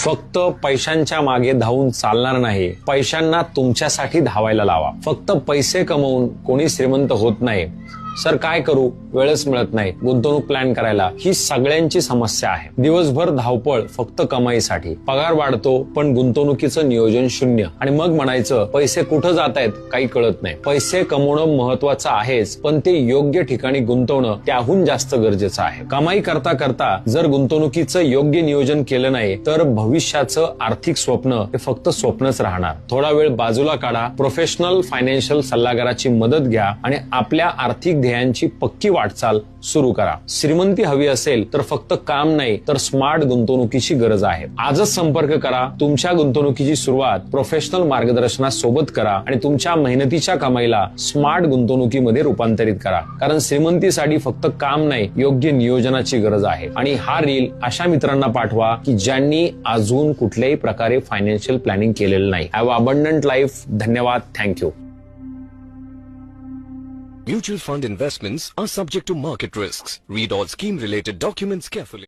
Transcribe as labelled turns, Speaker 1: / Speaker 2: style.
Speaker 1: फक्त पैशांच्या मागे धावून चालणार नाही, पैशांना तुमच्यासाठी धावायला लावा. फक्त पैसे कमवून कोणी श्रीमंत होत नाही. सर काय करू, वेळच मिळत नाही गुंतवणूक प्लॅन करायला, ही सगळ्यांची समस्या आहे. दिवसभर धावपळ फक्त कमाईसाठी, पगार वाढतो पण गुंतवणुकीचं नियोजन शून्य. आणि मग म्हणायचं पैसे कुठं जात आहेत काही कळत नाही. पैसे कमवणं महत्वाचं आहेच, पण ते योग्य ठिकाणी गुंतवणं त्याहून जास्त गरजेचं आहे. कमाई करता करता जर गुंतवणुकीचं योग्य नियोजन केलं नाही तर भविष्याचं आर्थिक स्वप्न हे फक्त स्वप्नच राहणार. थोडा वेळ बाजूला काढा, प्रोफेशनल फायनान्शियल सल्लागाराची मदत घ्या आणि आपल्या आर्थिक ध्येयांची पक्की वाटचाल सुरू करा. श्रीमंती हवी असेल तर फक्त काम नाही तर स्मार्ट गुंतवणुकीची गरज आहे. आजच संपर्क करा. तुमच्या गुंतवणुकीची सुरुवात प्रोफेशनल मार्गदर्शनासोबत करा आणि तुमच्या मेहनतीच्या कमाईला स्मार्ट गुंतवणुकीमध्ये रूपांतरित करा. कारण श्रीमंतीसाठी फक्त काम नाही, योग्य नियोजनाची गरज आहे. आणि हा रील अशा मित्रांना पाठवा की ज्यांनी अजून कुठल्याही प्रकारे फायनान्शियल प्लॅनिंग केलेलं नाही. Have a abundant life. धन्यवाद. Thank you.
Speaker 2: Mutual fund investments are subject to market risks. Read all scheme-related documents carefully.